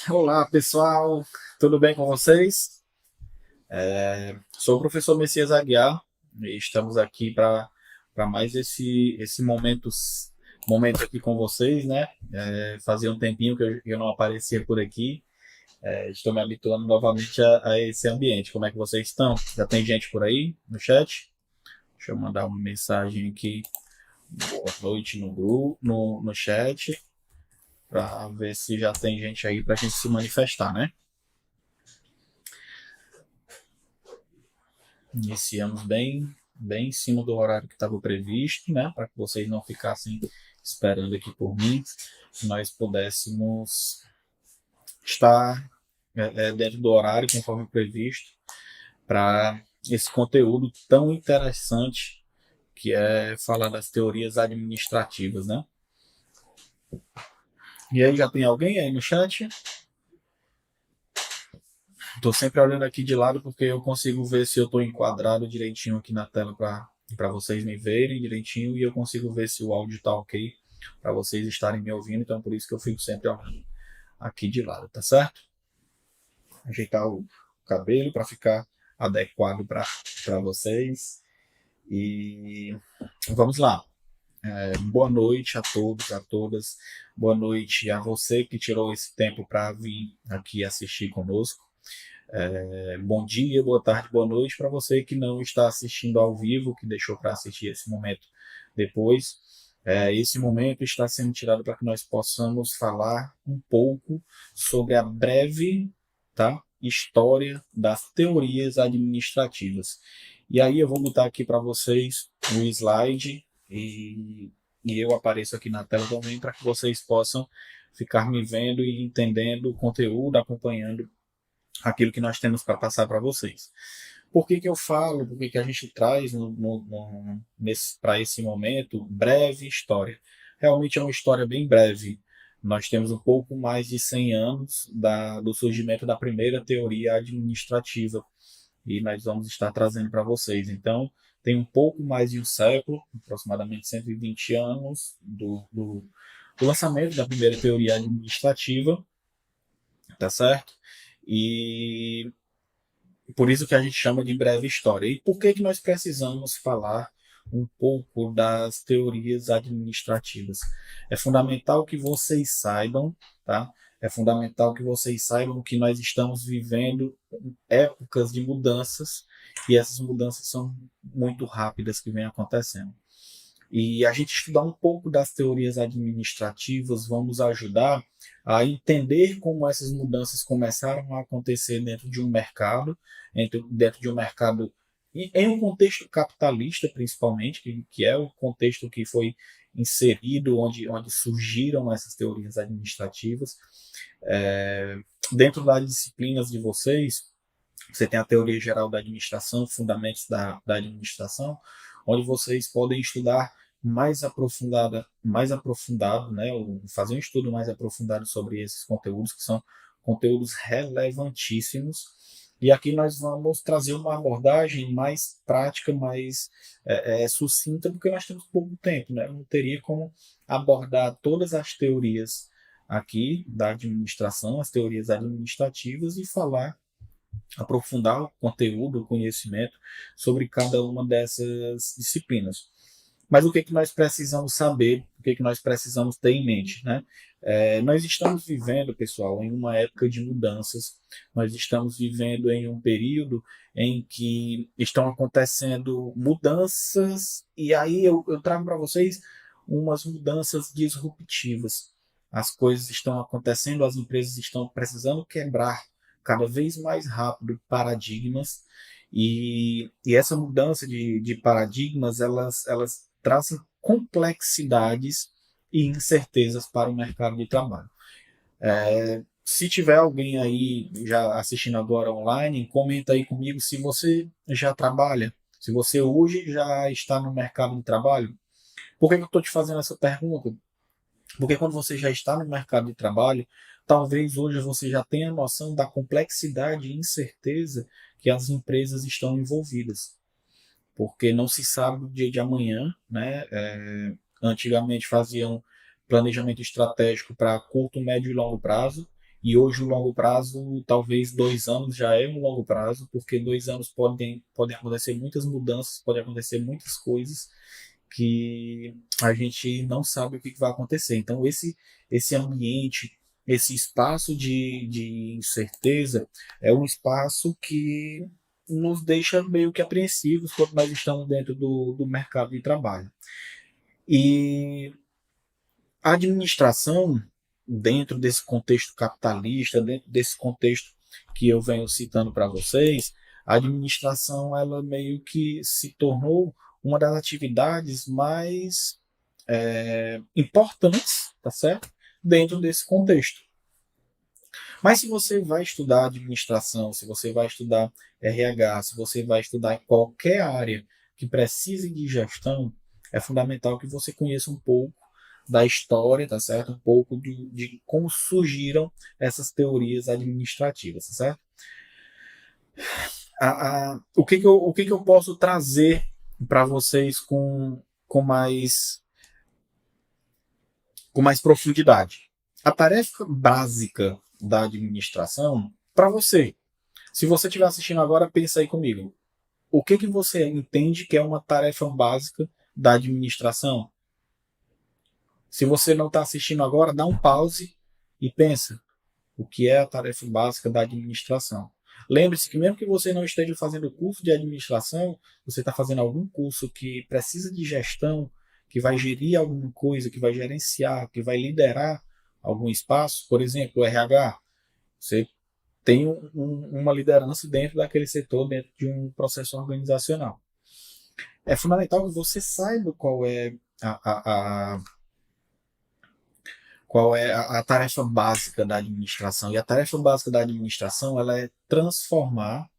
Olá, pessoal, tudo bem com vocês? Sou o professor Messias Aguiar e estamos aqui para mais esse momento aqui com vocês, né? Fazia um tempinho que eu não aparecia por aqui. Estou me habituando novamente a esse ambiente. Como é que vocês estão? Já tem gente por aí no chat? Deixa eu mandar uma mensagem aqui. Boa noite no grupo, no chat, para ver se já tem gente aí para a gente se manifestar, né? Iniciamos bem em cima do horário que estava previsto, né? Para que vocês não ficassem esperando aqui por mim, que nós pudéssemos estar dentro do horário conforme previsto para esse conteúdo tão interessante que é falar das teorias administrativas, né? E aí, já tem alguém aí no chat? Estou sempre olhando aqui de lado porque eu consigo ver se eu estou enquadrado direitinho aqui na tela para vocês me verem direitinho e eu consigo ver se o áudio está ok para vocês estarem me ouvindo. Então, por isso que eu fico sempre olhando aqui de lado, tá certo? Ajeitar o cabelo para ficar adequado para vocês. E vamos lá. Boa noite a todos, a todas. Boa noite a você que tirou esse tempo para vir aqui assistir conosco. Bom dia, boa tarde, boa noite para você que não está assistindo ao vivo, que deixou para assistir esse momento depois. Esse momento está sendo tirado para que nós possamos falar um pouco sobre a breve, tá, história das teorias administrativas. E aí eu vou botar aqui para vocês um slide e eu apareço aqui na tela também para que vocês possam ficar me vendo e entendendo o conteúdo, acompanhando aquilo que nós temos para passar para vocês. Por que eu falo, por que a gente traz para esse momento breve história? Realmente é uma história bem breve. Nós temos um pouco mais de 100 anos do surgimento da primeira teoria administrativa e nós vamos estar trazendo para vocês. Então, tem um pouco mais de um século, aproximadamente 120 anos, do lançamento da primeira teoria administrativa, tá certo? E por isso que a gente chama de breve história. E por que nós precisamos falar um pouco das teorias administrativas? É fundamental que vocês saibam, tá? É fundamental que vocês saibam que nós estamos vivendo épocas de mudanças e essas mudanças são muito rápidas que vêm acontecendo. E a gente estudar um pouco das teorias administrativas vamos ajudar a entender como essas mudanças começaram a acontecer dentro de um mercado, dentro de um mercado em um contexto capitalista, principalmente, que é o contexto que foi inserido, onde surgiram essas teorias administrativas. É, Dentro das disciplinas de vocês, você tem a teoria geral da administração, fundamentos da administração, onde vocês podem estudar mais aprofundado, né, ou fazer um estudo mais aprofundado sobre esses conteúdos, que são conteúdos relevantíssimos. E aqui nós vamos trazer uma abordagem mais prática, mais sucinta, porque nós temos pouco tempo, né? Não teria como abordar todas as teorias aqui da administração, as teorias administrativas, e falar aprofundar o conteúdo, o conhecimento sobre cada uma dessas disciplinas. Mas o que, que nós precisamos saber, o que, que nós precisamos ter em mente, né? Nós estamos vivendo, pessoal, em uma época de mudanças, nós estamos vivendo em um período em que estão acontecendo mudanças, e aí eu trago para vocês umas mudanças disruptivas. As coisas estão acontecendo, as empresas estão precisando quebrar cada vez mais rápido paradigmas e essa mudança de paradigmas elas trazem complexidades e incertezas para o mercado de trabalho. Se tiver alguém aí já assistindo agora online, comenta aí comigo se você já trabalha, se você hoje já está no mercado de trabalho. Por que eu estou te fazendo essa pergunta? Porque quando você já está no mercado de trabalho, talvez hoje você já tenha noção da complexidade e incerteza que as empresas estão envolvidas. Porque não se sabe o dia de amanhã, né? Antigamente faziam planejamento estratégico para curto, médio e longo prazo, E hoje o longo prazo, talvez 2 anos já é um longo prazo, porque 2 anos podem acontecer muitas mudanças, podem acontecer muitas coisas que a gente não sabe o que vai acontecer. Então, esse ambiente, esse espaço de incerteza é um espaço que nos deixa meio que apreensivos quando nós estamos dentro do mercado de trabalho. E a administração, dentro desse contexto capitalista, dentro desse contexto que eu venho citando para vocês, a administração ela meio que se tornou uma das atividades mais importantes, tá certo? Dentro desse contexto. Mas se você vai estudar administração, se você vai estudar RH, se você vai estudar em qualquer área que precise de gestão, é fundamental que você conheça um pouco da história, tá certo? Um pouco de como surgiram essas teorias administrativas, tá certo? O que que eu posso trazer para vocês com mais profundidade? A tarefa básica da administração, para você, se você estiver assistindo agora, pensa aí comigo. O que que você entende que é uma tarefa básica da administração? Se você não está assistindo agora, dá um pause e pensa o que é a tarefa básica da administração. Lembre-se que mesmo que você não esteja fazendo curso de administração, você está fazendo algum curso que precisa de gestão, que vai gerir alguma coisa, que vai gerenciar, que vai liderar algum espaço, por exemplo, o RH. Você tem uma liderança dentro daquele setor, dentro de um processo organizacional. É fundamental que você saiba a, qual é a tarefa básica da administração. E a tarefa básica da administração ela é transformar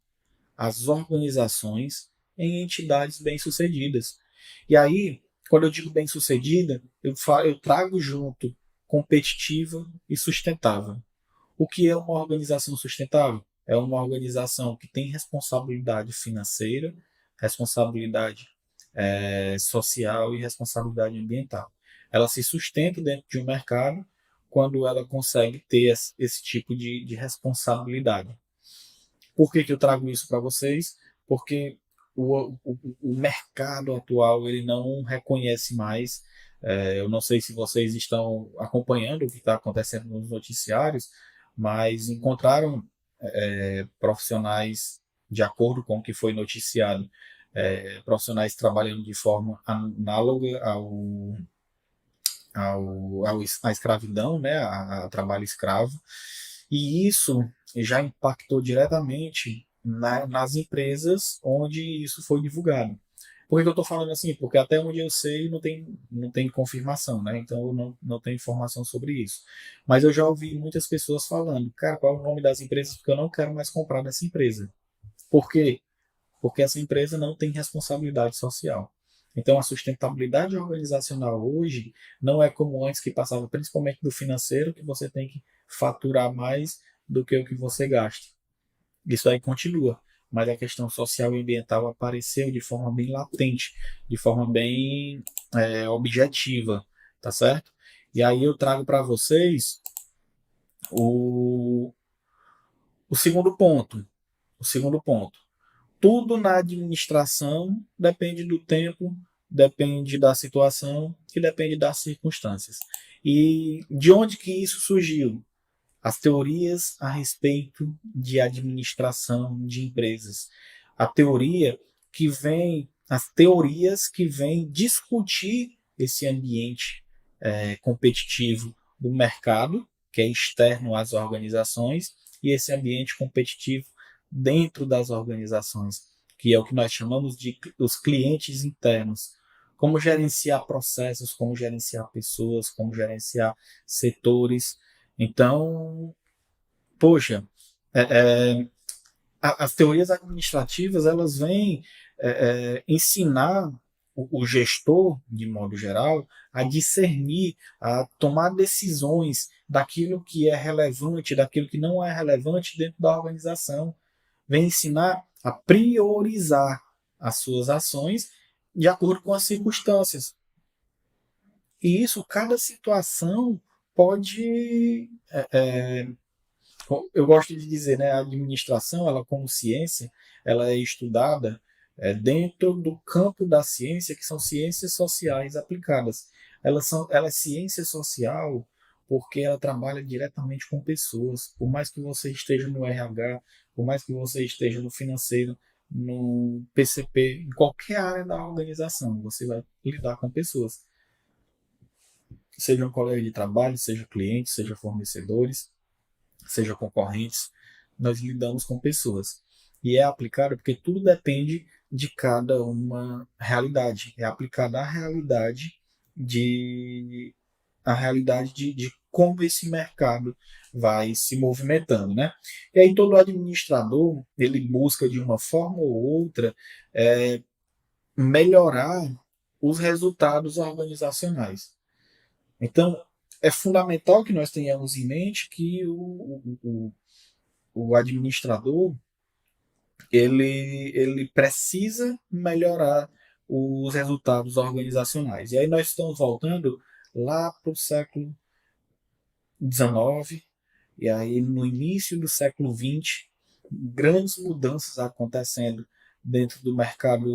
as organizações em entidades bem-sucedidas. E aí, quando eu digo bem-sucedida, eu trago junto competitiva e sustentável. O que é uma organização sustentável? É uma organização que tem responsabilidade financeira, responsabilidade social e responsabilidade ambiental. Ela se sustenta dentro de um mercado quando ela consegue ter esse tipo de responsabilidade. Por que, que eu trago isso para vocês? Porque o mercado atual ele não reconhece mais. Eu não sei se vocês estão acompanhando o que está acontecendo nos noticiários, mas encontraram profissionais, de acordo com o que foi noticiado, profissionais trabalhando de forma análoga à escravidão, né, a trabalho escravo, e isso já impactou diretamente nas empresas onde isso foi divulgado. Por que eu estou falando assim? Porque até onde eu sei não tem confirmação, né? Então eu não tenho informação sobre isso. Mas eu já ouvi muitas pessoas falando, cara, qual é o nome das empresas? Porque eu não quero mais comprar dessa empresa. Por quê? Porque essa empresa não tem responsabilidade social. Então, a sustentabilidade organizacional hoje não é como antes, que passava principalmente do financeiro, que você tem que faturar mais do que o que você gasta. Isso aí continua, mas a questão social e ambiental apareceu de forma bem latente, de forma bem objetiva, tá certo? E aí eu trago para vocês o, o segundo ponto. O segundo ponto. Tudo na administração depende do tempo, depende da situação e depende das circunstâncias. E de onde que isso surgiu? As teorias a respeito de administração de empresas. As teorias que vêm discutir esse ambiente competitivo do mercado, que é externo às organizações, e esse ambiente competitivo dentro das organizações, que é o que nós chamamos de os clientes internos. Como gerenciar processos, como gerenciar pessoas, como gerenciar setores. Então, poxa, é, é, as teorias administrativas elas vêm ensinar o gestor, de modo geral, a discernir, a tomar decisões daquilo que é relevante, daquilo que não é relevante dentro da organização. Vem ensinar a priorizar as suas ações de acordo com as circunstâncias. E isso, cada situação pode eu gosto de dizer, né, a administração, ela como ciência, ela é estudada dentro do campo da ciência, que são ciências sociais aplicadas. Ela é ciência social porque ela trabalha diretamente com pessoas. Por mais que você esteja no RH, por mais que você esteja no financeiro, no PCP, em qualquer área da organização, você vai lidar com pessoas. Seja um colega de trabalho, seja cliente, seja fornecedores, seja concorrentes, nós lidamos com pessoas. E é aplicado porque tudo depende de cada uma realidade. É aplicada a realidade de como esse mercado vai se movimentando, né? E aí todo administrador ele busca de uma forma ou outra melhorar os resultados organizacionais. Então é fundamental que nós tenhamos em mente que o administrador ele precisa melhorar os resultados organizacionais. E aí nós estamos voltando lá para o século XIX, e aí no início do século XX, grandes mudanças acontecendo dentro do mercado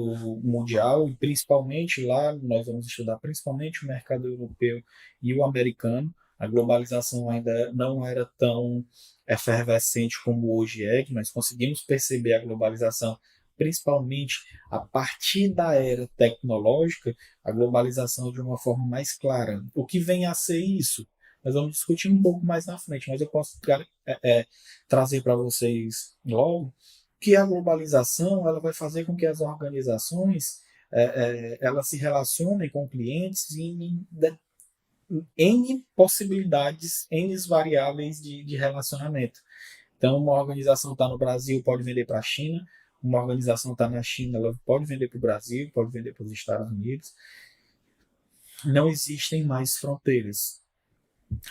mundial, e principalmente lá, nós vamos estudar principalmente o mercado europeu e o americano. A globalização ainda não era tão efervescente como hoje é, que nós conseguimos perceber a globalização principalmente a partir da era tecnológica, a globalização de uma forma mais clara. O que vem a ser isso? Nós vamos discutir um pouco mais na frente, mas eu posso trazer para vocês logo que a globalização ela vai fazer com que as organizações elas se relacionem com clientes em N possibilidades, N variáveis de relacionamento. Então, uma organização está no Brasil, pode vender para a China, uma organização está na China, ela pode vender para o Brasil, pode vender para os Estados Unidos. Não existem mais fronteiras.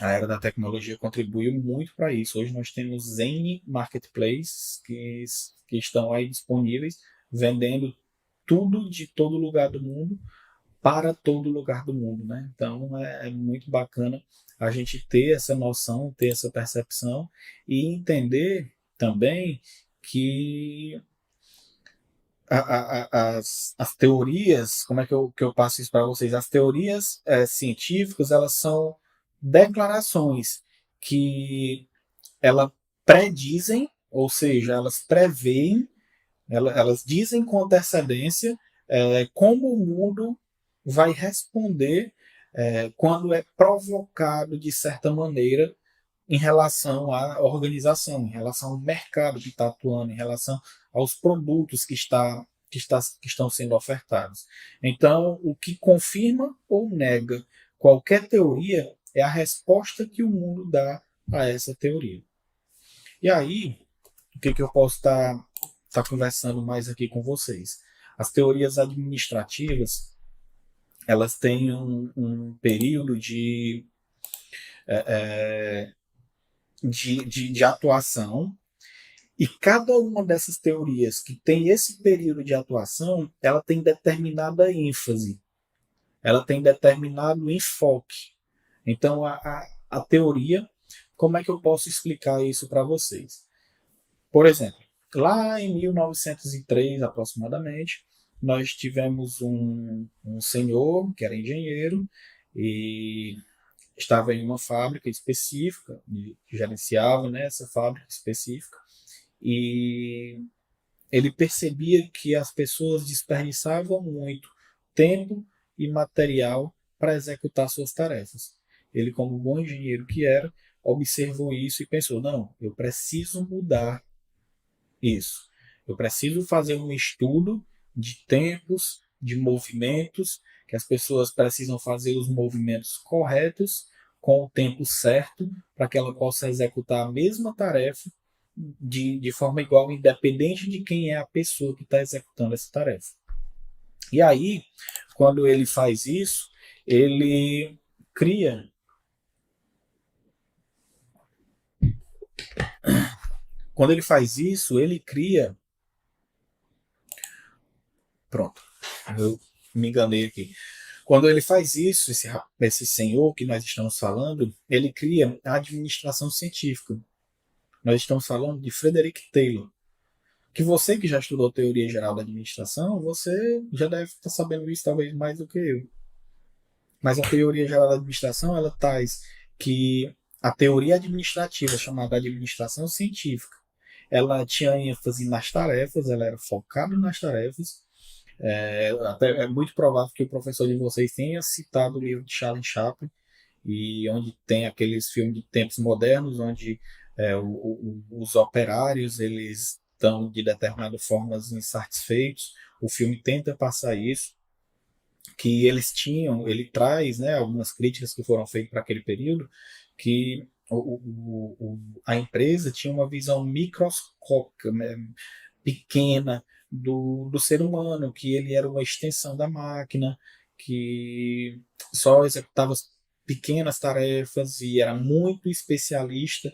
A era da tecnologia contribuiu muito para isso. Hoje nós temos N marketplaces que estão aí disponíveis, vendendo tudo de todo lugar do mundo para todo lugar do mundo, né? Então é muito bacana a gente ter essa noção, ter essa percepção e entender também que as teorias, como é que eu passo isso para vocês? As teorias científicas, elas são declarações que elas predizem, ou seja, elas preveem, elas dizem com antecedência como o mundo vai responder quando é provocado de certa maneira em relação à organização, em relação ao mercado que está atuando, em relação aos produtos que estão sendo ofertados. Então, o que confirma ou nega qualquer teoria é a resposta que o mundo dá a essa teoria. E aí, o que eu posso estar conversando mais aqui com vocês? As teorias administrativas, elas têm um período de atuação, e cada uma dessas teorias que tem esse período de atuação, ela tem determinada ênfase, ela tem determinado enfoque. Então, a teoria, como é que eu posso explicar isso para vocês? Por exemplo, lá em 1903, aproximadamente, nós tivemos um senhor que era engenheiro e estava em uma fábrica específica, que gerenciava, né, essa fábrica específica, e ele percebia que as pessoas desperdiçavam muito tempo e material para executar suas tarefas. Ele, como bom engenheiro que era, observou isso e pensou: não, eu preciso mudar isso. Eu preciso fazer um estudo de tempos, de movimentos, que as pessoas precisam fazer os movimentos corretos com o tempo certo para que ela possa executar a mesma tarefa de forma igual, independente de quem é a pessoa que está executando essa tarefa. E aí, quando ele faz isso, ele cria. Quando ele faz isso, ele cria. Pronto, eu me enganei aqui. Quando ele faz isso, esse senhor que nós estamos falando, ele cria a administração científica. Nós estamos falando de Frederick Taylor. Que você que já estudou teoria geral da administração, você já deve estar sabendo isso talvez mais do que eu. Mas a teoria geral da administração, ela traz que a teoria administrativa, chamada administração científica, ela tinha ênfase nas tarefas, ela era focada nas tarefas. Até é muito provável que o professor de vocês tenha citado o livro de Charlie Chaplin, e onde tem aqueles filmes de tempos modernos, onde os operários eles estão de determinada forma insatisfeitos. O filme tenta passar isso, que eles tinham, ele traz, né, algumas críticas que foram feitas para aquele período, que a empresa tinha uma visão microscópica, né, pequena do ser humano, que ele era uma extensão da máquina, que só executava pequenas tarefas e era muito especialista.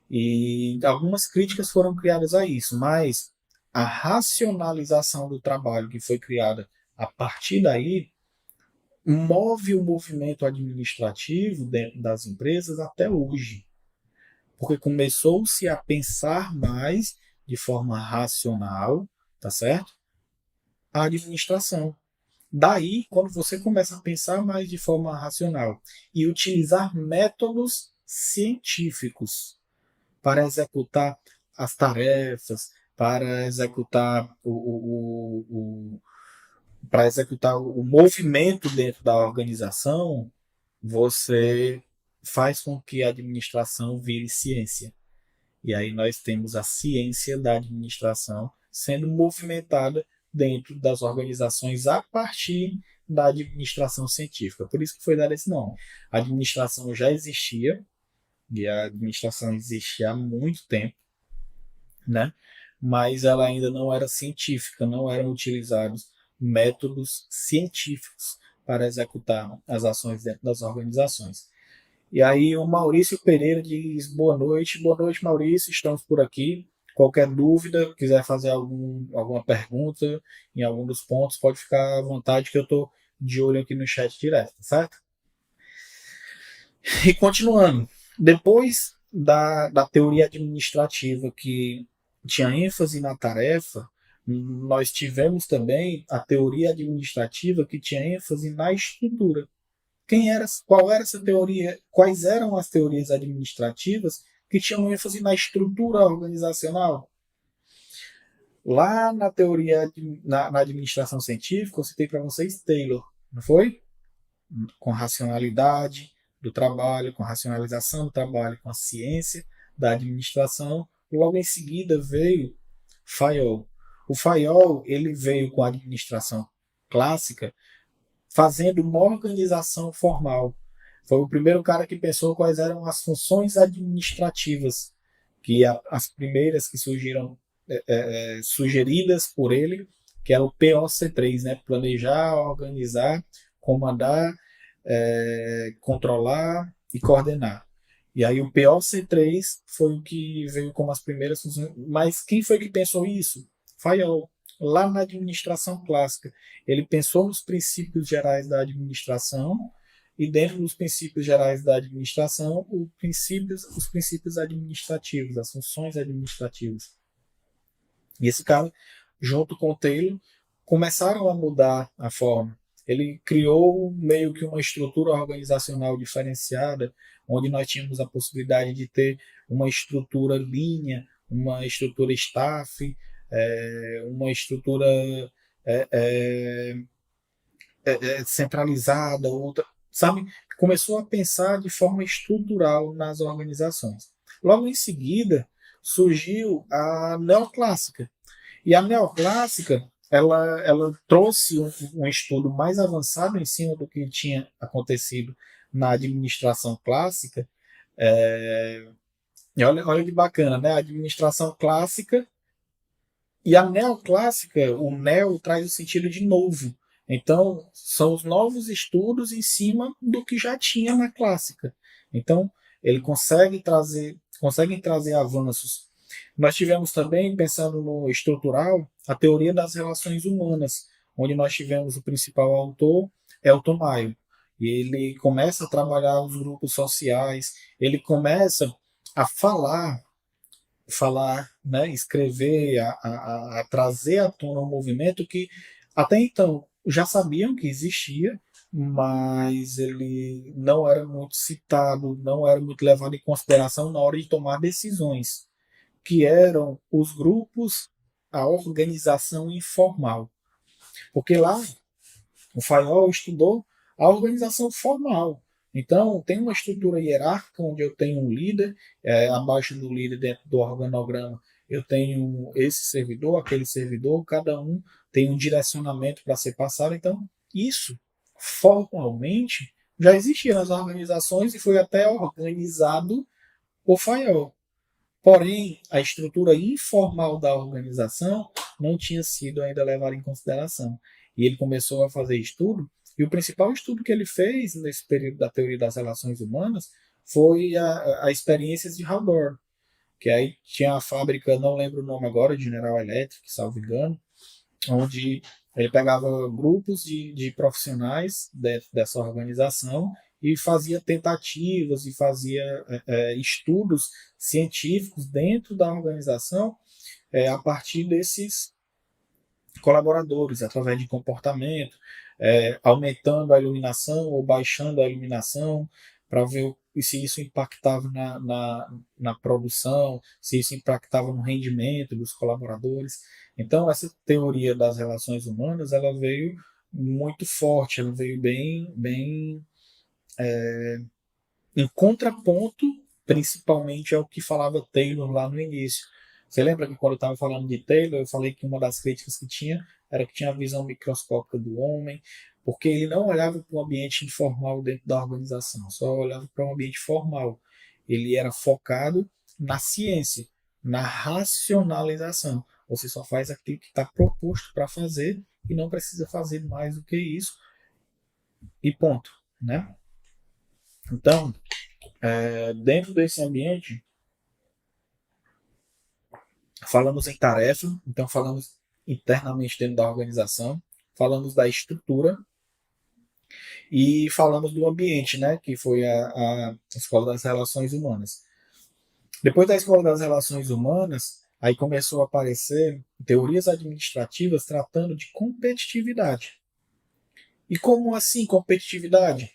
E algumas críticas foram criadas a isso, mas a racionalização do trabalho que foi criada a partir daí move o movimento administrativo dentro das empresas até hoje, porque começou-se a pensar mais de forma racional, tá certo? A administração. Daí, quando você começa a pensar mais de forma racional e utilizar métodos científicos para executar as tarefas, para executar para executar o movimento dentro da organização, você faz com que a administração vire ciência. E aí nós temos a ciência da administração sendo movimentada dentro das organizações a partir da administração científica. Por isso que foi dado esse nome. A administração já existia, e a administração existe há muito tempo, né? Mas ela ainda não era científica, não eram utilizados métodos científicos para executar as ações dentro das organizações. E aí o Maurício Pereira diz boa noite Maurício, estamos por aqui. Qualquer dúvida, quiser fazer alguma pergunta em algum dos pontos, pode ficar à vontade que eu estou de olho aqui no chat direto, certo? E continuando, depois da teoria administrativa que tinha ênfase na tarefa, nós tivemos também a teoria administrativa que tinha ênfase na estrutura. Qual era essa teoria? Quais eram as teorias administrativas que tinham ênfase na estrutura organizacional? Lá na teoria, na administração científica, eu citei para vocês Taylor, não foi? Com racionalidade do trabalho, com racionalização do trabalho, com a ciência da administração. Logo em seguida veio Fayol. O Fayol ele veio com a administração clássica, fazendo uma organização formal. Foi o primeiro cara que pensou quais eram as funções administrativas, que as primeiras que surgiram sugeridas por ele, que era o POC3, né? Planejar, organizar, comandar, controlar e coordenar. E aí o POC3 foi o que veio como as primeiras funções. Mas quem foi que pensou isso? Fayol, lá na administração clássica. Ele pensou nos princípios gerais da administração e dentro dos princípios gerais da administração, os princípios administrativos, as funções administrativas. E esse cara, junto com o Taylor, começaram a mudar a forma. Ele criou meio que uma estrutura organizacional diferenciada, onde nós tínhamos a possibilidade de ter uma estrutura linha, uma estrutura staff, uma estrutura centralizada, outra, sabe? Começou a pensar de forma estrutural nas organizações. Logo em seguida, surgiu a neoclássica. E a neoclássica, ela trouxe um estudo mais avançado em cima do que tinha acontecido na administração clássica. E olha que bacana, né? A administração clássica e a neoclássica, o neo traz o sentido de novo. Então, são os novos estudos em cima do que já tinha na clássica. Então, ele conseguem trazer avanços. Nós tivemos também, pensando no estrutural, a teoria das relações humanas, onde nós tivemos o principal autor, Elton Maio. E ele começa a trabalhar os grupos sociais, ele começa a falar falar, né, escrever, a trazer à tona um movimento que até então já sabiam que existia, mas ele não era muito citado, não era muito levado em consideração na hora de tomar decisões, que eram os grupos, a organização informal. Porque lá o Fayol estudou a organização formal. Então, tem uma estrutura hierárquica onde eu tenho um líder, abaixo do líder, dentro do organograma, eu tenho esse servidor, aquele servidor, cada um tem um direcionamento para ser passado. Então, isso formalmente já existia nas organizações e foi até organizado por Fayol. Porém, a estrutura informal da organização não tinha sido ainda levada em consideração. E ele começou a fazer estudo, e o principal estudo que ele fez nesse período da teoria das relações humanas foi a experiências de Haldor, que aí tinha a fábrica, não lembro o nome agora, de General Electric, salvo engano, onde ele pegava grupos de profissionais dessa organização e fazia tentativas e fazia estudos científicos dentro da organização a partir desses colaboradores, através de comportamento, aumentando a iluminação ou baixando a iluminação, para ver se isso impactava na produção, se isso impactava no rendimento dos colaboradores. Então, essa teoria das relações humanas, ela veio muito forte, ela veio bem em contraponto, principalmente ao que falava Taylor lá no início. Você lembra que quando eu estava falando de Taylor, eu falei que uma das críticas que tinha era que tinha a visão microscópica do homem, porque ele não olhava para o ambiente informal dentro da organização, só olhava para o ambiente formal. Ele era focado na ciência, na racionalização. Você só faz aquilo que está proposto para fazer e não precisa fazer mais do que isso e ponto, né? Então, dentro desse ambiente, falamos em tarefa, então falamos internamente dentro da organização, falamos da estrutura e falamos do ambiente, né, que foi a Escola das Relações Humanas. Depois da Escola das Relações Humanas, aí começou a aparecer teorias administrativas tratando de competitividade. E como assim competitividade?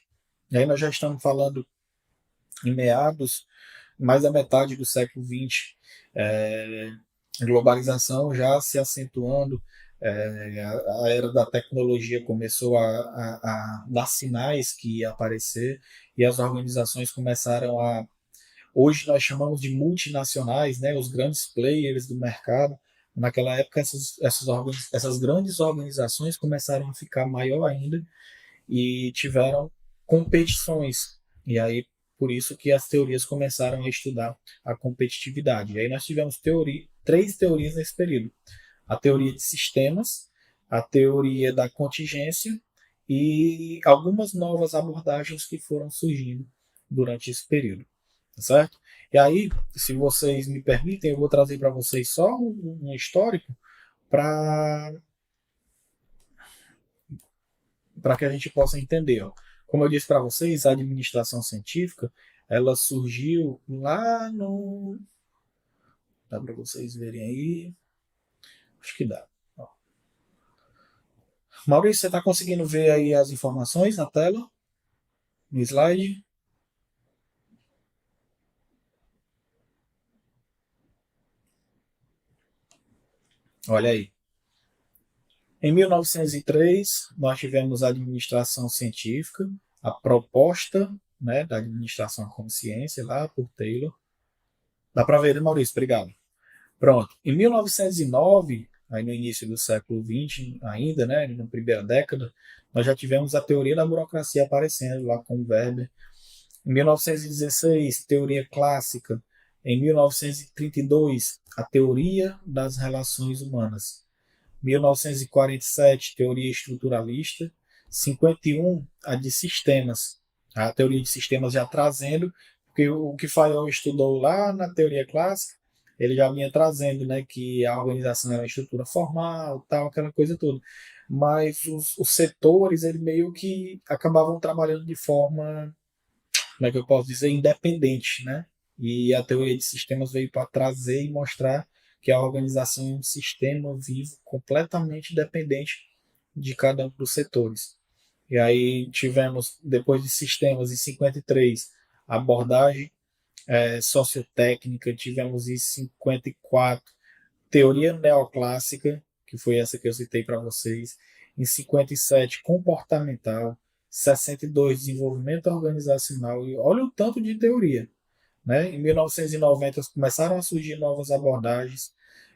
E aí nós já estamos falando em meados, mais da metade do século XX, globalização já se acentuando, a era da tecnologia começou a dar sinais que ia aparecer e as organizações começaram a. Hoje nós chamamos de multinacionais, né, os grandes players do mercado. Naquela época, essas grandes organizações começaram a ficar maior ainda e tiveram competições. E aí, por isso que as teorias começaram a estudar a competitividade. E aí nós tivemos três teorias nesse período. A teoria de sistemas, a teoria da contingência e algumas novas abordagens que foram surgindo durante esse período. Tá certo? E aí, se vocês me permitem, eu vou trazer para vocês só um histórico para que a gente possa entender. Ó. Como eu disse para vocês, a administração científica ela surgiu lá no. Dá para vocês verem aí? Acho que dá. Ó. Maurício, você está conseguindo ver aí as informações na tela? No slide? Olha aí. Em 1903, nós tivemos a administração científica, a proposta, né, da administração como ciência, lá por Taylor. Dá para ver, né, Maurício? Obrigado. Pronto. Em 1909, aí no início do século XX ainda, né, na primeira década, nós já tivemos a teoria da burocracia aparecendo lá com o Weber. Em 1916, teoria clássica. Em 1932, a teoria das relações humanas. 1947, teoria estruturalista. 51, a de sistemas. A teoria de sistemas já trazendo, porque o que Fayol estudou lá na teoria clássica, ele já vinha trazendo, né, que a organização era uma estrutura formal, tal, aquela coisa toda. Mas os setores, ele meio que acabavam trabalhando de forma, como é que eu posso dizer, independente, né? E a teoria de sistemas veio para trazer e mostrar que a organização é um sistema vivo completamente dependente de cada um dos setores. E aí tivemos, depois de sistemas, em 53, a abordagem sociotécnica, tivemos em 54, teoria neoclássica, que foi essa que eu citei para vocês, em 57, comportamental, 62, desenvolvimento organizacional, e olha o tanto de teoria. Né? Em 1990 começaram a surgir novas abordagens.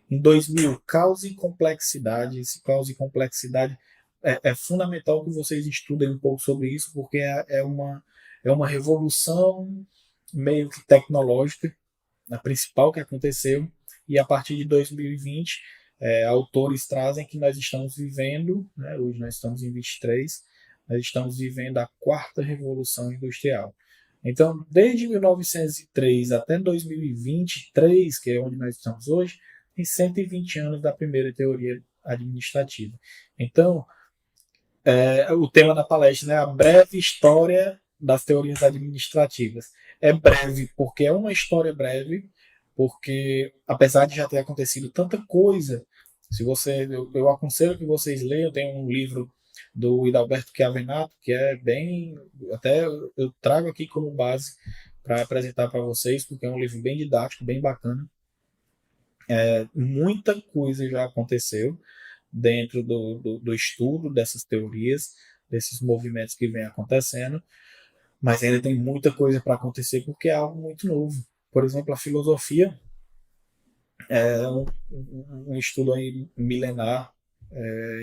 Em 2000, causa e complexidade. Esse causa e complexidade é fundamental que vocês estudem um pouco sobre isso, porque é uma revolução meio que tecnológica, a principal que aconteceu, e a partir de 2020, autores trazem que nós estamos vivendo, né, hoje nós estamos em 23, nós estamos vivendo a quarta revolução industrial. Então, desde 1903 até 2023, que é onde nós estamos hoje, tem 120 anos da primeira teoria administrativa. Então, o tema da palestra é a breve história das teorias administrativas. É breve porque é uma história breve, porque apesar de já ter acontecido tanta coisa, se você, eu aconselho que vocês leiam, tem um livro do Hidalberto Chiavenato, que é bem, até eu trago aqui como base para apresentar para vocês, porque é um livro bem didático, bem bacana. Muita coisa já aconteceu dentro do estudo dessas teorias, desses movimentos que vem acontecendo, mas ainda tem muita coisa para acontecer porque é algo muito novo. Por exemplo, a filosofia é um estudo aí milenar,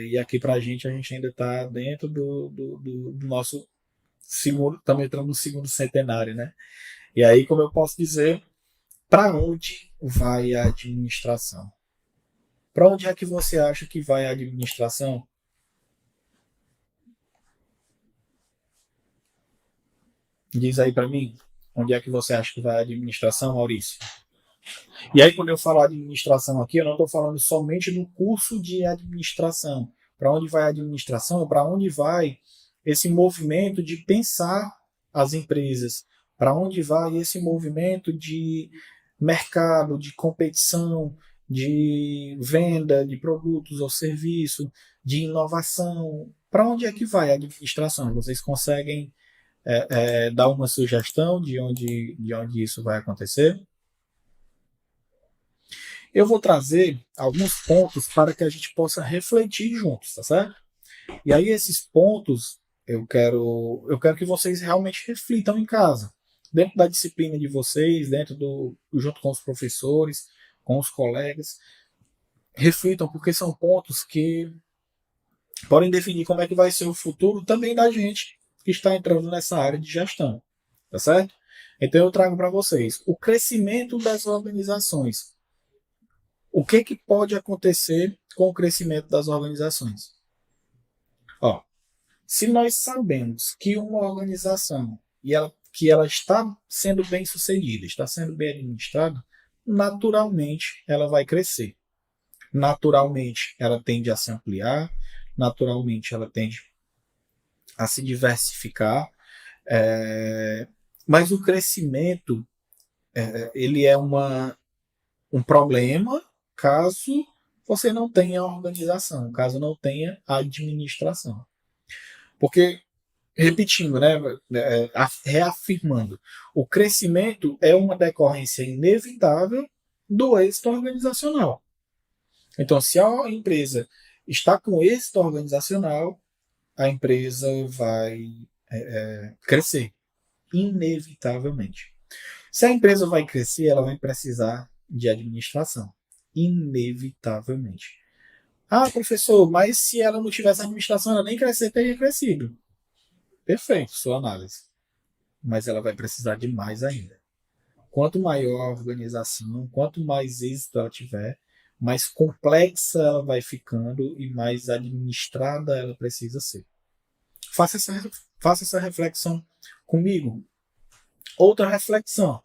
e aqui para a gente ainda está dentro do nosso segundo, estamos entrando no segundo centenário, né? E aí, como eu posso dizer, para onde vai a administração? Para onde é que você acha que vai a administração? Diz aí para mim, onde é que você acha que vai a administração, Maurício? E aí, quando eu falo administração aqui, eu não estou falando somente do curso de administração. Para onde vai a administração? Para onde vai esse movimento de pensar as empresas? Para onde vai esse movimento de mercado, de competição, de venda de produtos ou serviços, de inovação? Para onde é que vai a administração? Vocês conseguem dar uma sugestão de onde isso vai acontecer? Eu vou trazer alguns pontos para que a gente possa refletir juntos, tá certo? E aí esses pontos eu quero que vocês realmente reflitam em casa, dentro da disciplina de vocês, junto com os professores, com os colegas, reflitam porque são pontos que podem definir como é que vai ser o futuro também da gente que está entrando nessa área de gestão, tá certo? Então eu trago para vocês o crescimento das organizações. O que pode acontecer com o crescimento das organizações? Ó, se nós sabemos que uma organização que ela está sendo bem sucedida, está sendo bem administrada, naturalmente ela vai crescer. Naturalmente ela tende a se ampliar, naturalmente ela tende a se diversificar, mas o crescimento ele é um problema caso você não tenha organização, caso não tenha administração. Porque, repetindo, né, reafirmando, o crescimento é uma decorrência inevitável do êxito organizacional. Então, se a empresa está com êxito organizacional, a empresa vai crescer, inevitavelmente. Se a empresa vai crescer, ela vai precisar de administração, inevitavelmente. Ah, professor, mas se ela não tivesse administração, ela nem crescer, teria crescido. Perfeito, sua análise. Mas ela vai precisar de mais ainda. Quanto maior a organização, quanto mais êxito ela tiver, mais complexa ela vai ficando e mais administrada ela precisa ser. Faça essa reflexão comigo. Outra reflexão: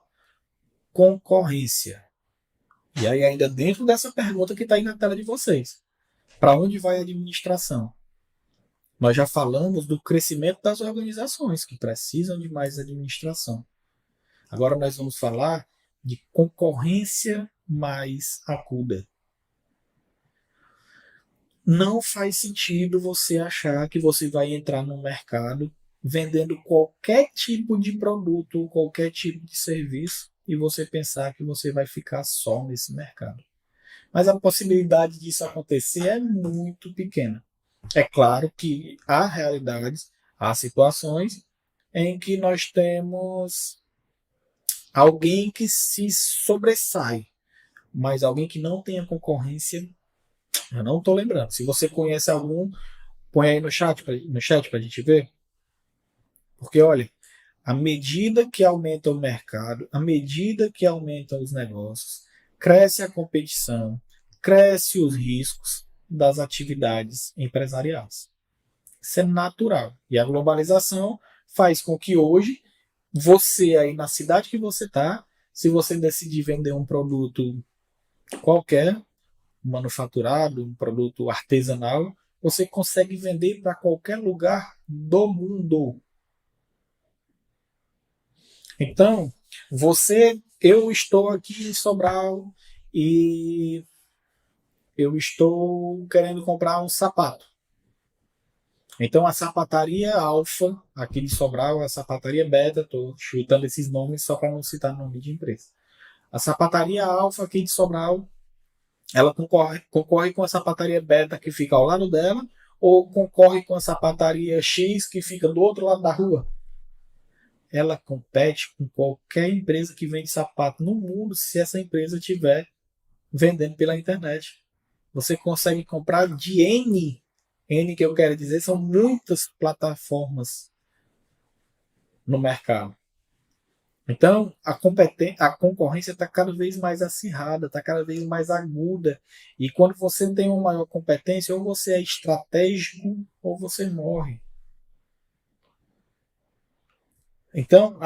concorrência. E aí, ainda dentro dessa pergunta que está aí na tela de vocês: para onde vai a administração? Nós já falamos do crescimento das organizações que precisam de mais administração. Agora nós vamos falar de concorrência mais aguda. Não faz sentido você achar que você vai entrar no mercado vendendo qualquer tipo de produto, qualquer tipo de serviço, e você pensar que você vai ficar só nesse mercado. Mas a possibilidade disso acontecer é muito pequena. É claro que há realidades, há situações em que nós temos alguém que se sobressai, mas alguém que não tenha concorrência, eu não estou lembrando. Se você conhece algum, põe aí no chat para a gente ver. Porque, olha, à medida que aumenta o mercado, à medida que aumentam os negócios, cresce a competição, cresce os riscos das atividades empresariais. Isso é natural. E a globalização faz com que hoje, você aí na cidade que você está, se você decidir vender um produto qualquer, manufaturado, um produto artesanal, você consegue vender para qualquer lugar do mundo. Então, eu estou aqui em Sobral e eu estou querendo comprar um sapato. Então, a sapataria Alfa, aqui de Sobral, a sapataria Beta, estou chutando esses nomes só para não citar nome de empresa. A sapataria Alfa aqui de Sobral, ela concorre com a sapataria Beta que fica ao lado dela, ou concorre com a sapataria X que fica do outro lado da rua. Ela compete com qualquer empresa que vende sapato no mundo se essa empresa estiver vendendo pela internet. Você consegue comprar de N que eu quero dizer, são muitas plataformas no mercado. Então, a concorrência está cada vez mais acirrada, está cada vez mais aguda. E quando você tem uma maior competência, ou você é estratégico ou você morre. Então,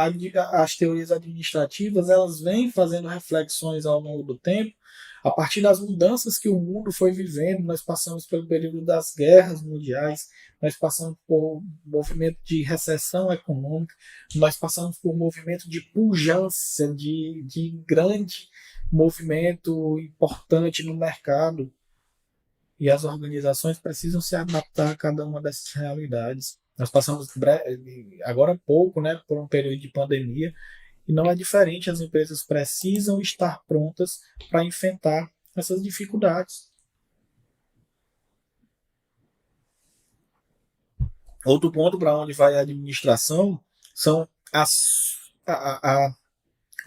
as teorias administrativas elas vêm fazendo reflexões ao longo do tempo, a partir das mudanças que o mundo foi vivendo. Nós passamos pelo período das guerras mundiais, nós passamos por um movimento de recessão econômica, nós passamos por um movimento de pujança, de grande movimento importante no mercado. E as organizações precisam se adaptar a cada uma dessas realidades. Nós passamos agora há pouco, né, por um período de pandemia e não é diferente. As empresas precisam estar prontas para enfrentar essas dificuldades. Outro ponto para onde vai a administração são a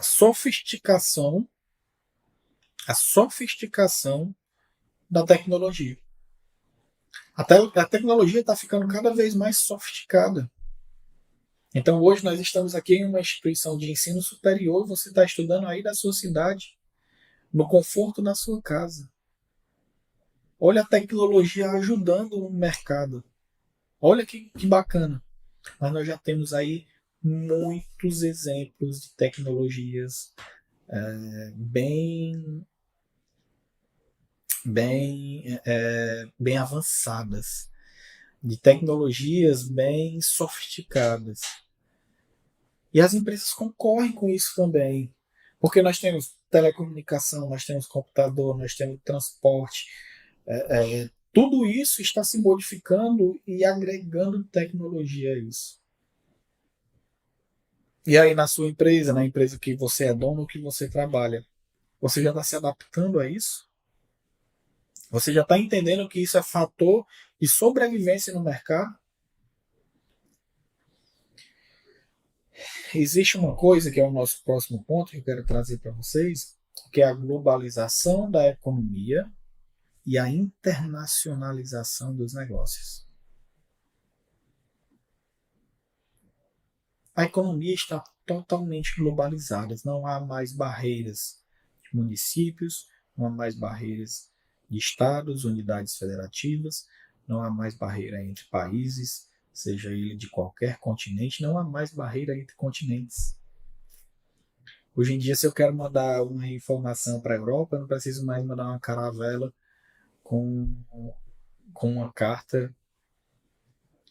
sofisticação, a sofisticação da tecnologia. A tecnologia está ficando cada vez mais sofisticada. Então, hoje nós estamos aqui em uma instituição de ensino superior, você está estudando aí da sua cidade, no conforto da sua casa. Olha a tecnologia ajudando o mercado. Olha que bacana. Mas nós já temos aí muitos exemplos de tecnologias bem, bem avançadas, de tecnologias bem sofisticadas. E as empresas concorrem com isso também. Porque nós temos telecomunicação, nós temos computador, nós temos transporte. Tudo isso está se modificando e agregando tecnologia a isso. E aí na sua empresa, na empresa que você é dono, que você trabalha, você já está se adaptando a isso? Você já está entendendo que isso é fator de sobrevivência no mercado? Existe uma coisa que é o nosso próximo ponto que eu quero trazer para vocês, que é a globalização da economia e a internacionalização dos negócios. A economia está totalmente globalizada, não há mais barreiras de municípios, não há mais barreiras de estados, unidades federativas, não há mais barreira entre países, seja ele de qualquer continente, não há mais barreira entre continentes. Hoje em dia, se eu quero mandar uma informação para a Europa, eu não preciso mais mandar uma caravela com uma carta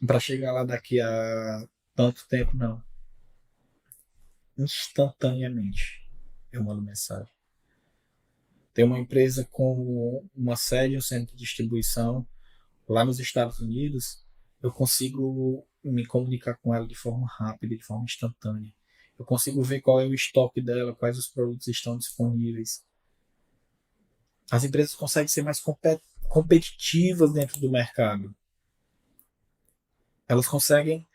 para chegar lá daqui a tanto tempo, não. Instantaneamente. eu mando mensagem. Tem uma empresa com uma sede, um centro de distribuição lá nos Estados Unidos, eu consigo me comunicar com ela de forma rápida, de forma instantânea. Eu consigo ver qual é o estoque dela, quais os produtos estão disponíveis. As empresas conseguem ser mais competitivas dentro do mercado. Elas conseguem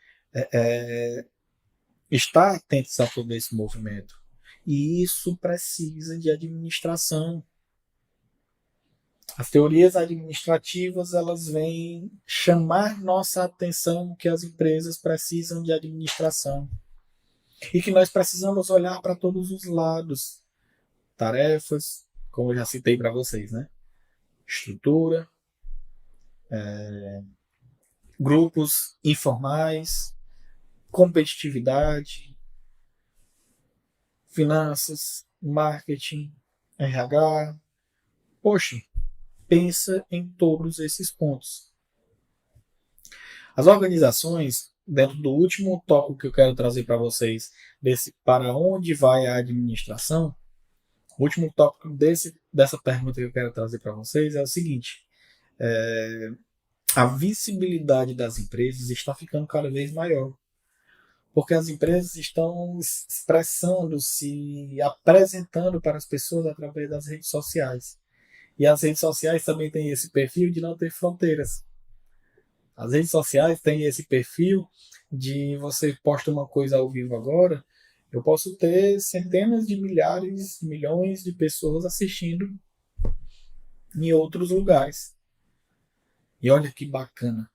estar atentas a todo esse movimento. E isso precisa de administração. As teorias administrativas, elas vêm chamar nossa atenção que as empresas precisam de administração e que nós precisamos olhar para todos os lados. Tarefas, como eu já citei para vocês, né? Estrutura, grupos informais, competitividade, finanças, marketing, RH. Poxa, pensa em todos esses pontos. As organizações, dentro do último tópico que eu quero trazer para vocês, desse para onde vai a administração, o último tópico dessa pergunta que eu quero trazer para vocês é o seguinte: a visibilidade das empresas está ficando cada vez maior, porque as empresas estão expressando, se apresentando para as pessoas através das redes sociais. E as redes sociais também têm esse perfil de não ter fronteiras. As redes sociais têm esse perfil de você posta uma coisa ao vivo agora, eu posso ter centenas de milhares, milhões de pessoas assistindo em outros lugares. E olha que bacana.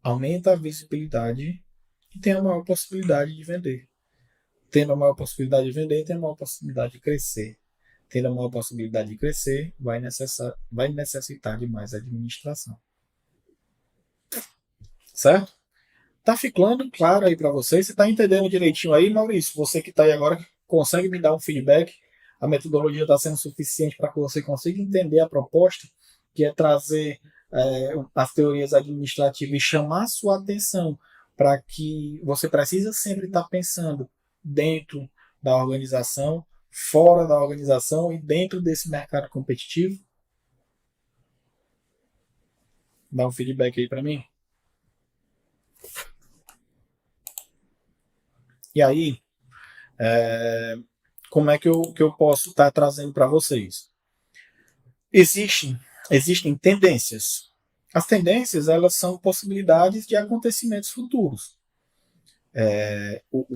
Aumenta a visibilidade e tem a maior possibilidade de vender. Tendo a maior possibilidade de vender, tem a maior possibilidade de crescer. Tendo a maior possibilidade de crescer, vai necessitar de mais administração. Certo? Tá ficando claro aí para vocês? Você tá entendendo direitinho aí, Maurício? Você que tá aí agora, consegue me dar um feedback? A metodologia está sendo suficiente para que você consiga entender a proposta, que é trazer as teorias administrativas e chamar sua atenção para que você precisa sempre estar pensando dentro da organização, fora da organização e dentro desse mercado competitivo? Dá um feedback aí para mim. E aí, como é que eu posso estar trazendo para vocês? Existem tendências. As tendências, elas são possibilidades de acontecimentos futuros.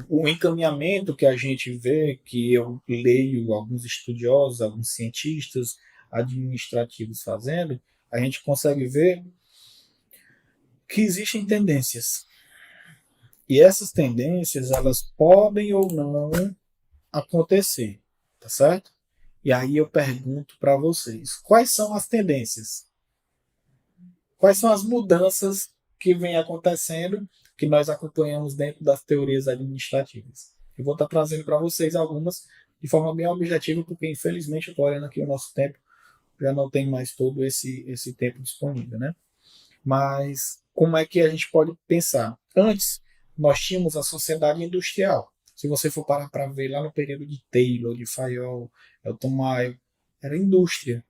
O encaminhamento que a gente vê, que eu leio alguns estudiosos, alguns cientistas administrativos fazendo, a gente consegue ver que existem tendências. E essas tendências, elas podem ou não acontecer, tá certo? E aí eu pergunto para vocês, quais são as tendências? Quais são as mudanças que vêm acontecendo, que nós acompanhamos dentro das teorias administrativas? Eu vou estar trazendo para vocês algumas de forma bem objetiva, porque infelizmente eu estou olhando aqui o nosso tempo, já não tem mais todo esse tempo disponível, né? Mas como é que a gente pode pensar? Antes, nós tínhamos a sociedade industrial. Se você for parar para ver lá no período de Taylor, de Fayol, Elton Mayo, era indústria.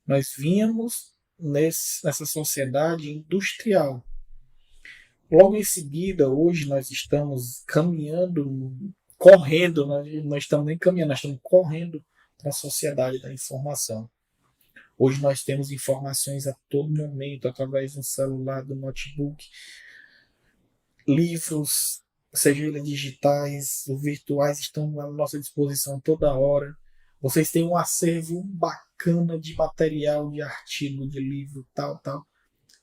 Nós vínhamos nessa sociedade industrial. Logo em seguida, hoje nós estamos caminhando, correndo, nós estamos nem caminhando, nós estamos correndo para a sociedade da informação. Hoje nós temos informações a todo momento, através do celular, do notebook, livros, sejam eles digitais ou virtuais, estão à nossa disposição toda hora. Vocês têm um acervo bacana de material, de artigo, de livro, tal.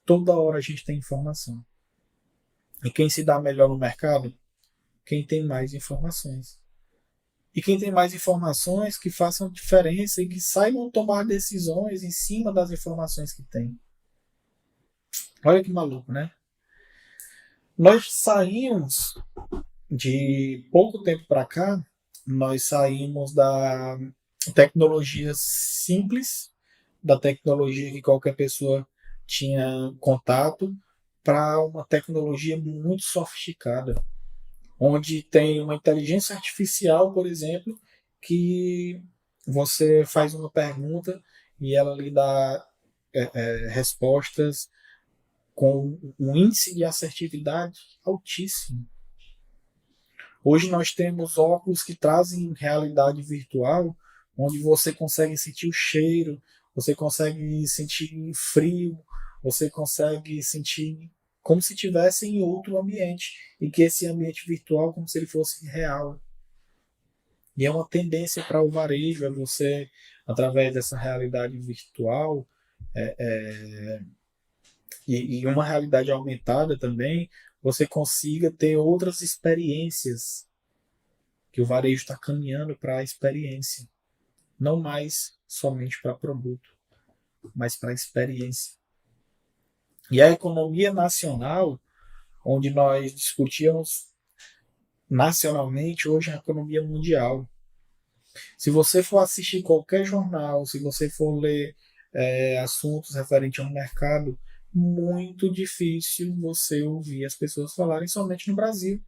Toda hora a gente tem informação. E quem se dá melhor no mercado? Quem tem mais informações. E quem tem mais informações que façam diferença e que saibam tomar decisões em cima das informações que tem. Olha que maluco, né? Nós saímos de pouco tempo para cá, nós saímos da tecnologia simples, da tecnologia que qualquer pessoa tinha contato, para uma tecnologia muito sofisticada. onde tem uma inteligência artificial, por exemplo, que você faz uma pergunta e ela lhe dá respostas com um índice de assertividade altíssimo. Hoje nós temos óculos que trazem realidade virtual, onde você consegue sentir o cheiro, você consegue sentir frio, você consegue sentir como se estivesse em outro ambiente, e que esse ambiente virtual como se ele fosse real. E é uma tendência para o varejo, é você, através dessa realidade virtual, é, é, e uma realidade aumentada também, você consiga ter outras experiências, que o varejo está caminhando para a experiência, não mais somente para produto, mas para a experiência. E a economia nacional, onde nós discutíamos nacionalmente, hoje é a economia mundial. Se você for assistir qualquer jornal, se você for ler assuntos referentes ao mercado, muito difícil você ouvir as pessoas falarem somente no Brasil.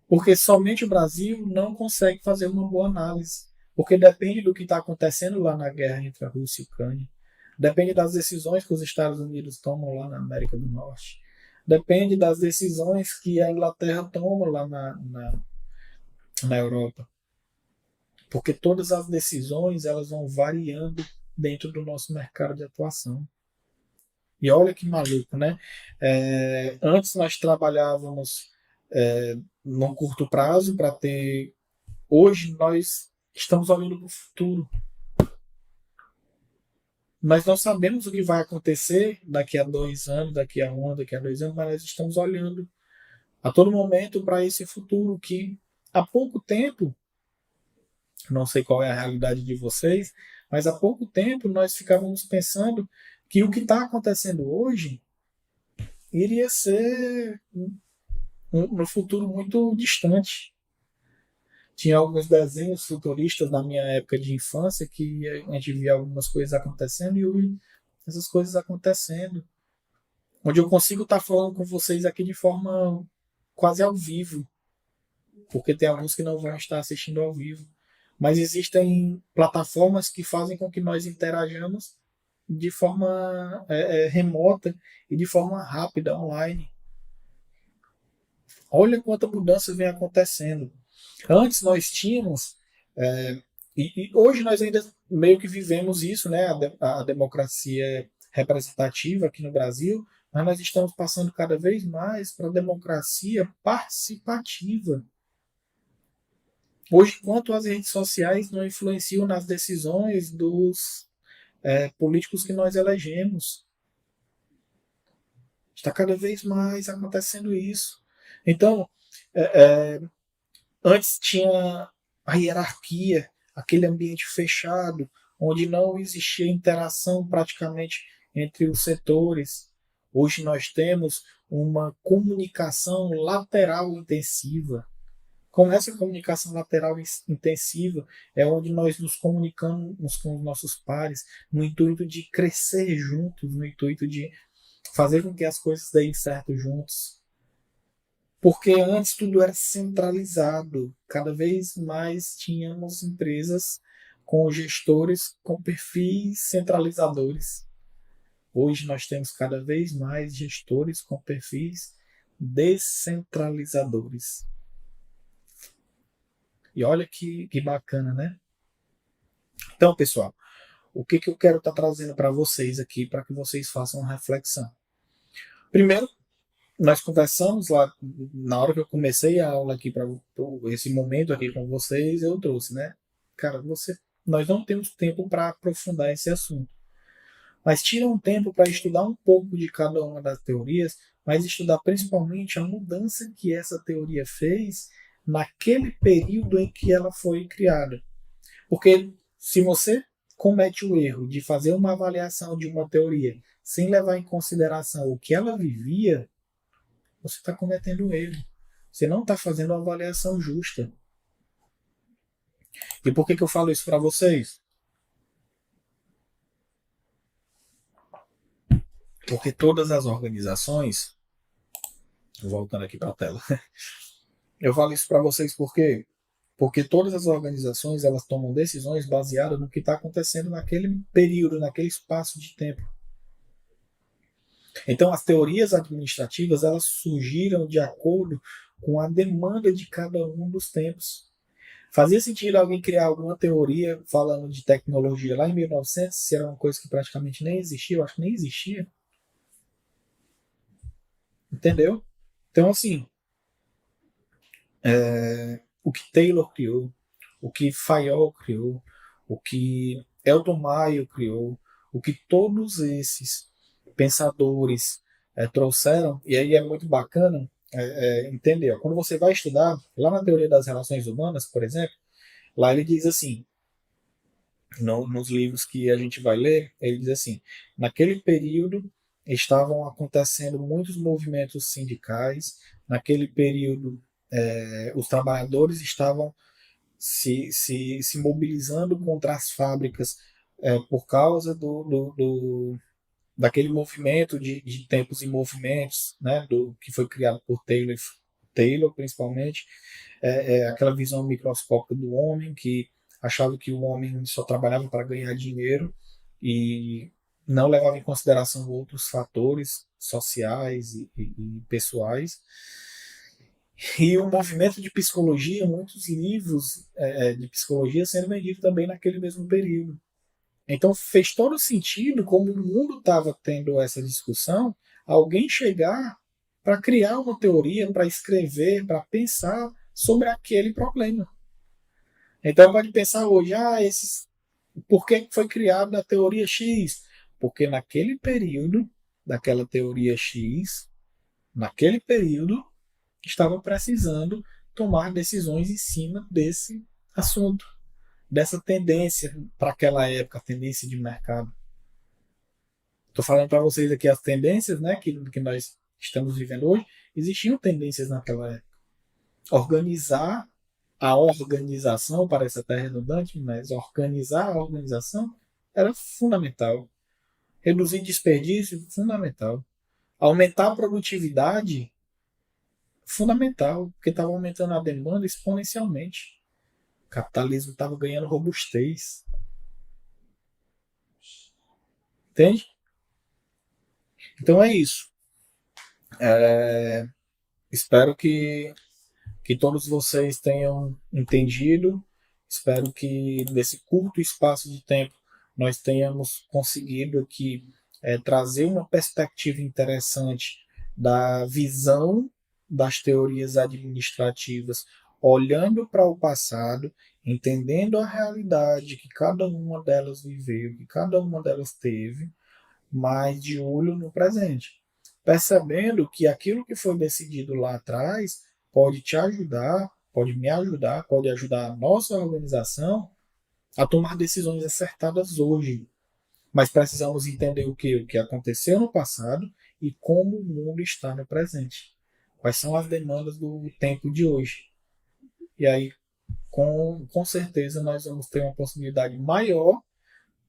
Porque somente o Brasil não consegue fazer uma boa análise. Porque depende do que está acontecendo lá na guerra entre a Rússia e a Ucrânia. Depende das decisões que os Estados Unidos tomam lá na América do Norte. Depende das decisões que a Inglaterra toma lá na Europa. Porque todas as decisões elas vão variando dentro do nosso mercado de atuação. E olha que maluco, né? Antes nós trabalhávamos num curto prazo para ter. Hoje nós estamos olhando para o futuro. Nós não sabemos o que vai acontecer daqui a 2 anos, daqui a 1 ano, daqui a 2 anos, mas nós estamos olhando a todo momento para esse futuro que há pouco tempo, não sei qual é a realidade de vocês, mas há pouco tempo nós ficávamos pensando que o que está acontecendo hoje iria ser no futuro muito distante. Tinha alguns desenhos futuristas na minha época de infância que a gente via algumas coisas acontecendo e hoje essas coisas acontecendo. Onde eu consigo estar falando com vocês aqui de forma quase ao vivo, porque tem alguns que não vão estar assistindo ao vivo. Mas existem plataformas que fazem com que nós interajamos de forma remota e de forma rápida, online. Olha quanta mudança vem acontecendo. Antes nós tínhamos, e hoje nós ainda meio que vivemos isso, né? A democracia representativa aqui no Brasil, mas nós estamos passando cada vez mais para a democracia participativa. Hoje, quanto as redes sociais não influenciam nas decisões dos políticos que nós elegemos. Está cada vez mais acontecendo isso. Então, antes tinha a hierarquia, aquele ambiente fechado, onde não existia interação praticamente entre os setores. Hoje nós temos uma comunicação lateral intensiva. Com essa comunicação lateral intensiva é onde nós nos comunicamos com os nossos pares no intuito de crescer juntos, no intuito de fazer com que as coisas deem certo juntos. Porque antes tudo era centralizado. Cada vez mais tínhamos empresas com gestores com perfis centralizadores. Hoje nós temos cada vez mais gestores com perfis descentralizadores. E olha que bacana, né? Então, pessoal, o que eu quero estar trazendo para vocês aqui, para que vocês façam uma reflexão. Primeiro, nós conversamos lá, na hora que eu comecei a aula aqui, para esse momento aqui com vocês, eu trouxe, né? Cara, nós não temos tempo para aprofundar esse assunto. Mas tira um tempo para estudar um pouco de cada uma das teorias, mas estudar principalmente a mudança que essa teoria fez naquele período em que ela foi criada. Porque se você comete o erro de fazer uma avaliação de uma teoria sem levar em consideração o que ela vivia, você está cometendo um erro. Você não está fazendo uma avaliação justa. E por que eu falo isso para vocês? Porque todas as organizações, voltando aqui para a tela, Eu falo isso para vocês porque todas as organizações elas tomam decisões baseadas no que está acontecendo naquele período, naquele espaço de tempo. Então, as teorias administrativas elas surgiram de acordo com a demanda de cada um dos tempos. Fazia sentido alguém criar alguma teoria falando de tecnologia lá em 1900, se era uma coisa que praticamente nem existia, eu acho que nem existia, entendeu? Então, assim, o que Taylor criou, o que Fayol criou, o que Elton Maio criou, o que todos esses pensadores trouxeram, e aí é muito bacana entender. Ó, quando você vai estudar, lá na teoria das relações humanas, por exemplo, lá ele diz assim, nos livros que a gente vai ler, ele diz assim: naquele período estavam acontecendo muitos movimentos sindicais, naquele período os trabalhadores estavam se mobilizando contra as fábricas por causa daquele movimento de tempos e movimentos, né, que foi criado por Taylor principalmente, aquela visão microscópica do homem que achava que o homem só trabalhava para ganhar dinheiro e não levava em consideração outros fatores sociais e pessoais. E o movimento de psicologia, muitos livros de psicologia sendo vendidos também naquele mesmo período. Então fez todo sentido, como o mundo estava tendo essa discussão, alguém chegar para criar uma teoria, para escrever, para pensar sobre aquele problema. Então pode pensar hoje, por que foi criada a teoria X? Porque naquele período, daquela teoria X, naquele período, estava precisando tomar decisões em cima desse assunto, dessa tendência para aquela época, a tendência de mercado. Estou falando para vocês aqui as tendências, né, que nós estamos vivendo hoje. Existiam tendências naquela época. Organizar a organização, parece até redundante, mas organizar a organização era fundamental. Reduzir desperdício, fundamental. Aumentar a produtividade, fundamental, porque estava aumentando a demanda exponencialmente. O capitalismo estava ganhando robustez. Entende? Então é isso. Espero que todos vocês tenham entendido. Espero que nesse curto espaço de tempo nós tenhamos conseguido aqui trazer uma perspectiva interessante da visão das teorias administrativas, olhando para o passado, entendendo a realidade que cada uma delas viveu, que cada uma delas teve, mas de olho no presente, percebendo que aquilo que foi decidido lá atrás pode te ajudar, pode me ajudar, pode ajudar a nossa organização a tomar decisões acertadas hoje. Mas precisamos entender o que aconteceu no passado e como o mundo está no presente. Quais são as demandas do tempo de hoje. E aí, com certeza, nós vamos ter uma possibilidade maior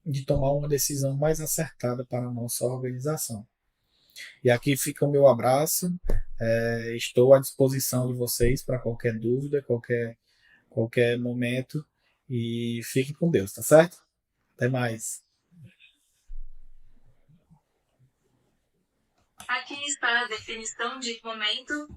de tomar uma decisão mais acertada para a nossa organização. E aqui fica o meu abraço. Estou à disposição de vocês para qualquer dúvida, qualquer momento. E fiquem com Deus, tá certo? Até mais. Aqui está a definição de momento.